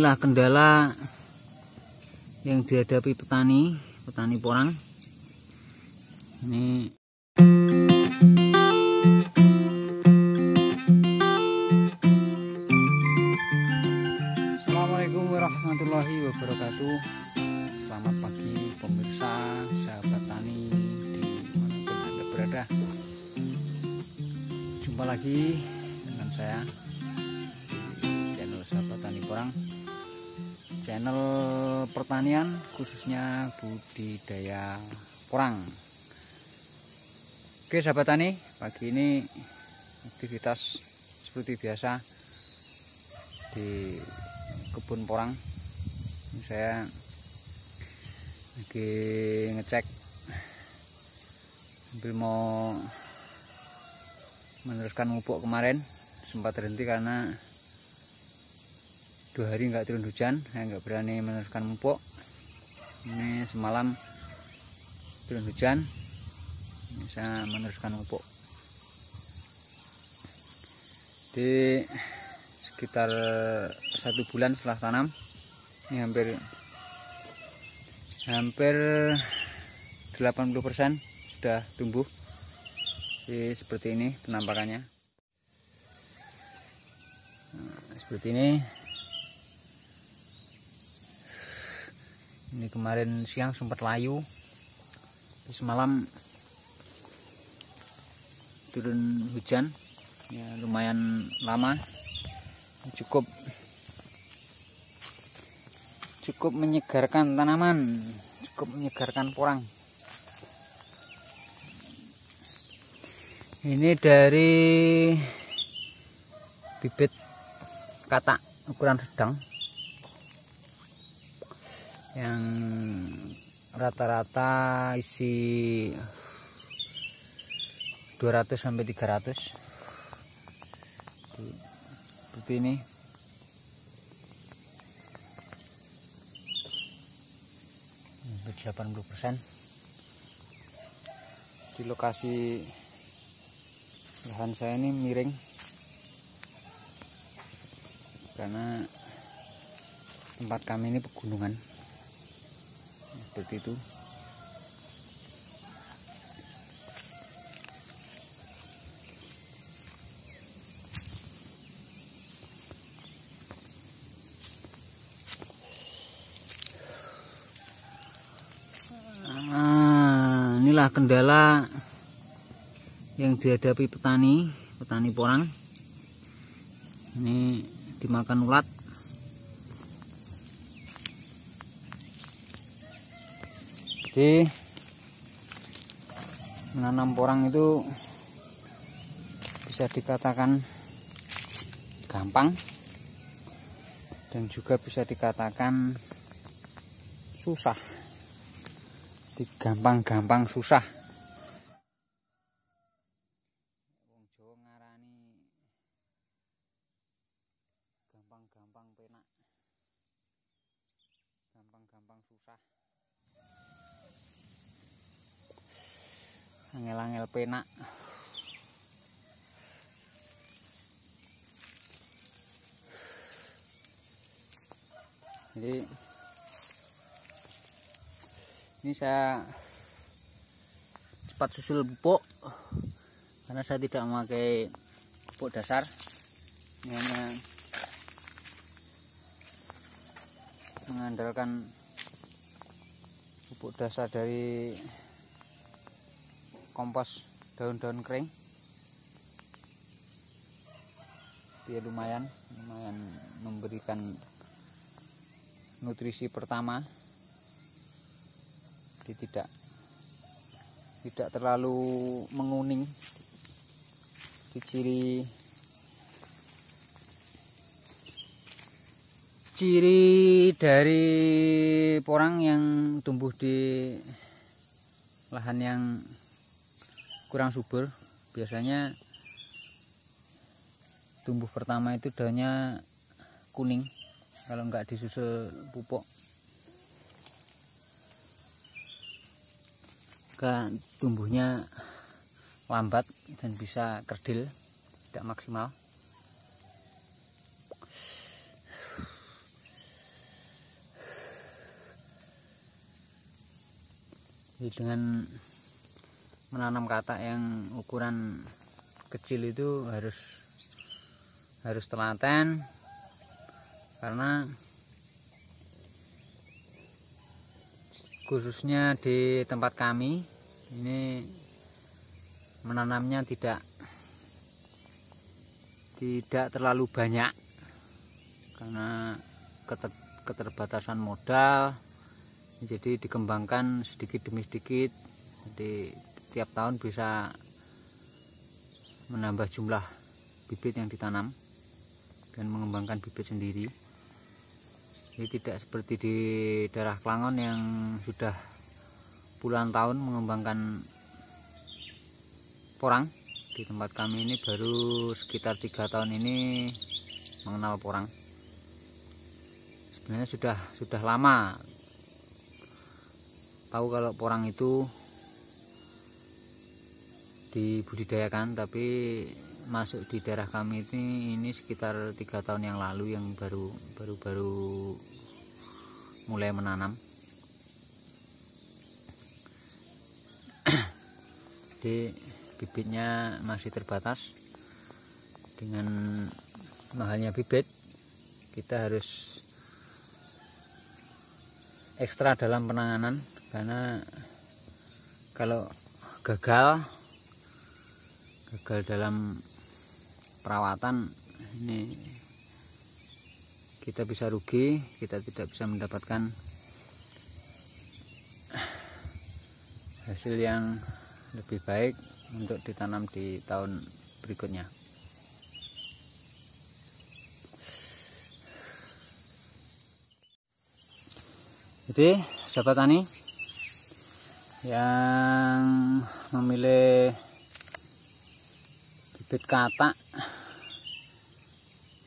inilah kendala yang dihadapi petani porang. Ini Assalamualaikum warahmatullahi wabarakatuh. Selamat pagi pemirsa, sahabat tani dimanapun Anda berada. Jumpa lagi dengan saya di channel Sahabat Tani Porang, channel pertanian khususnya budidaya porang. Oke sahabat tani, pagi ini aktivitas seperti biasa di kebun porang. Saya lagi ngecek, sambil mau meneruskan mupuk. Kemarin sempat terhenti karena 2 hari nggak turun hujan, saya nggak berani meneruskan mupuk. Ini semalam turun hujan, bisa meneruskan mupuk. Di sekitar 1 bulan setelah tanam, ini hampir 80% sudah tumbuh. Jadi seperti ini penampakannya. Nah, seperti ini. Ini kemarin siang sempat layu, semalam turun hujan, ya lumayan lama, cukup menyegarkan tanaman, cukup menyegarkan porang. Ini dari bibit katak ukuran sedang yang rata-rata isi 200 sampai 300. Seperti ini. Hampir 80%. Di lokasi lahan saya ini miring karena tempat kami ini pegunungan. Seperti itu. Inilah kendala yang dihadapi petani porang. Ini dimakan ulat. Jadi menanam porang itu bisa dikatakan gampang dan juga bisa dikatakan susah. Gampang susah. Wong Jawa ngarani gampang penak, gampang susah. Angel-angel penak. Jadi ini saya cepat susul pupuk karena saya tidak memakai pupuk dasar. Ini hanya mengandalkan pupuk dasar dari kompos daun-daun kering. Dia lumayan memberikan nutrisi pertama. Jadi tidak terlalu menguning. Ciri dari porang yang tumbuh di lahan yang kurang subur, biasanya tumbuh pertama itu daunnya kuning kalau nggak disusul pupuk. Tumbuhnya lambat dan bisa kerdil, tidak maksimal. Jadi dengan menanam katak yang ukuran kecil itu harus telaten, karena khususnya di tempat kami ini menanamnya tidak terlalu banyak karena keterbatasan modal. Jadi dikembangkan sedikit demi sedikit, jadi tiap tahun bisa menambah jumlah bibit yang ditanam dan mengembangkan bibit sendiri. Jadi tidak seperti di daerah Klangon yang sudah puluhan tahun mengembangkan porang. Di tempat kami ini baru sekitar 3 tahun ini mengenal porang. Sebenarnya sudah lama tahu kalau porang itu dibudidayakan, tapi masuk di daerah kami ini sekitar 3 tahun yang lalu yang baru mulai menanam. Jadi bibitnya masih terbatas. Dengan mahalnya bibit, kita harus ekstra dalam penanganan, karena kalau gagal dalam perawatan ini kita bisa rugi, kita tidak bisa mendapatkan hasil yang lebih baik untuk ditanam di tahun berikutnya. Jadi sahabat tani yang memilih bibit katak,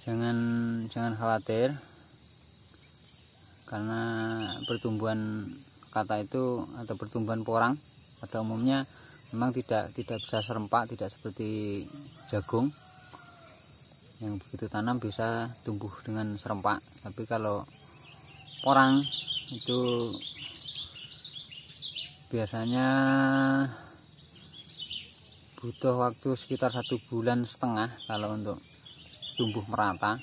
jangan khawatir, karena pertumbuhan katak itu atau pertumbuhan porang pada umumnya memang tidak bisa serempak, tidak seperti jagung yang begitu tanam bisa tumbuh dengan serempak. Tapi kalau porang itu biasanya butuh waktu sekitar 1,5 bulan kalau untuk tumbuh merata.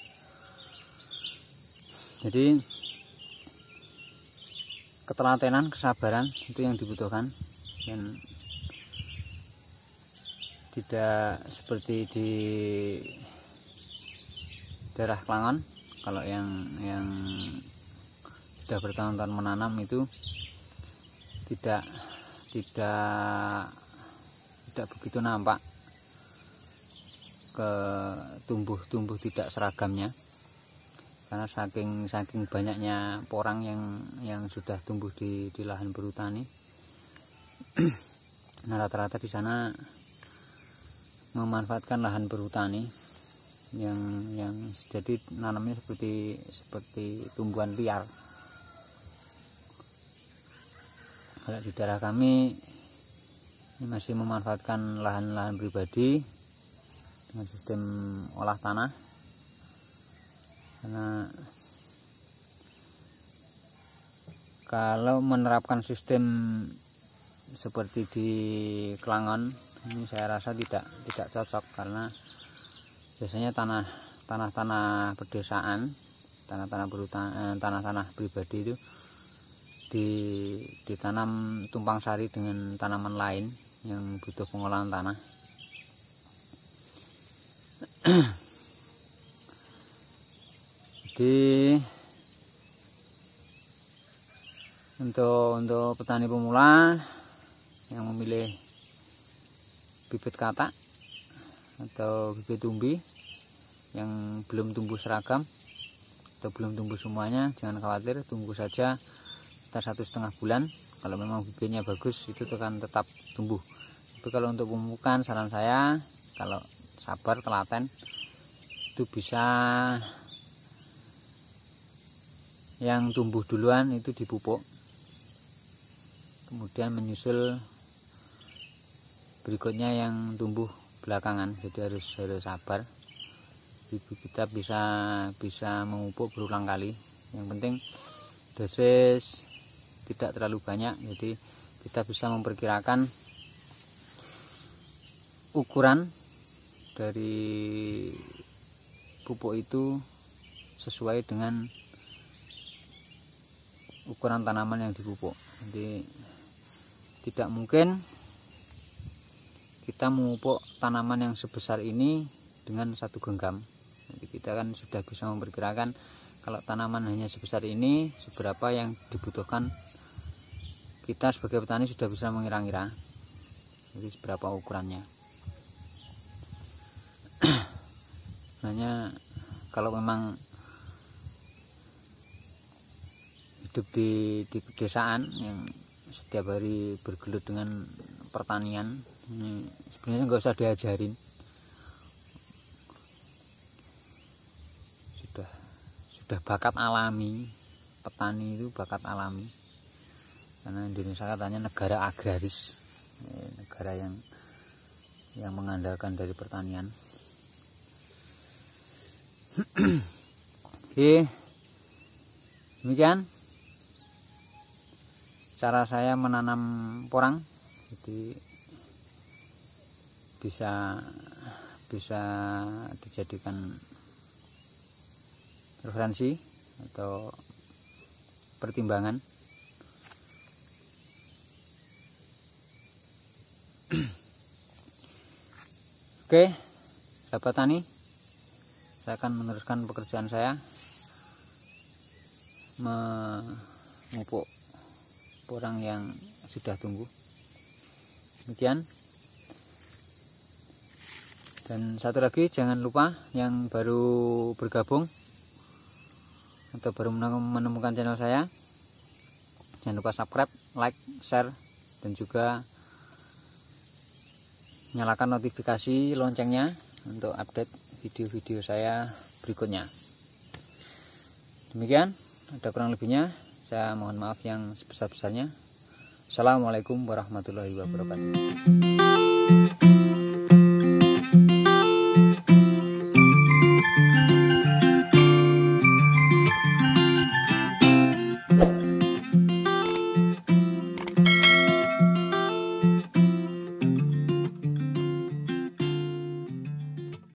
Jadi ketelatenan, kesabaran itu yang dibutuhkan, dan tidak seperti di daerah Klangon. Kalau yang sudah bertahun-tahun menanam itu tidak begitu nampak ke tumbuh tidak seragamnya, karena saking banyaknya porang yang sudah tumbuh di lahan berhutani. Nah, rata-rata di sana memanfaatkan lahan berhutani yang jadi nanamnya seperti tumbuhan liar. Kalau di daerah kami ini masih memanfaatkan lahan-lahan pribadi dengan sistem olah tanah, karena kalau menerapkan sistem seperti di Klangon ini saya rasa tidak cocok, karena biasanya tanah pedesaan, tanah pribadi itu ditanam tumpang sari dengan tanaman lain yang butuh pengolahan tanah. Jadi untuk petani pemula yang memilih bibit katak atau bibit umbi yang belum tumbuh seragam atau belum tumbuh semuanya, jangan khawatir, tunggu saja sekitar 1,5 bulan. Kalau memang bibitnya bagus itu akan tetap tumbuh. Tapi kalau untuk pemupukan, saran saya kalau sabar, telaten, itu bisa yang tumbuh duluan itu dipupuk, kemudian menyusul berikutnya yang tumbuh belakangan. Jadi harus sabar. Kita bisa memupuk berulang kali. Yang penting dosis tidak terlalu banyak, jadi kita bisa memperkirakan ukuran dari pupuk itu sesuai dengan ukuran tanaman yang dipupuk. Jadi tidak mungkin kita memupuk tanaman yang sebesar ini dengan satu genggam. Jadi kita kan sudah bisa memperkirakan kalau tanaman hanya sebesar ini, seberapa yang dibutuhkan. Kita sebagai petani sudah bisa mengira-ngira jadi seberapa ukurannya. Sebenarnya kalau memang hidup di pedesaan yang setiap hari bergelut dengan pertanian, ini sebenarnya nggak usah diajarin, sudah bakat alami. Petani itu bakat alami, karena Indonesia katanya negara agraris, negara yang mengandalkan dari pertanian. Oke, demikian cara saya menanam porang. Jadi bisa dijadikan referensi atau pertimbangan. Oke, sahabat tani, saya akan meneruskan pekerjaan saya memupuk porang yang sudah tumbuh. Demikian. Dan satu lagi, jangan lupa yang baru bergabung atau baru menemukan channel saya, jangan lupa subscribe, like, share, dan juga nyalakan notifikasi loncengnya untuk update video-video saya berikutnya. Demikian, ada kurang lebihnya saya mohon maaf yang sebesar-besarnya. Assalamualaikum warahmatullahi wabarakatuh.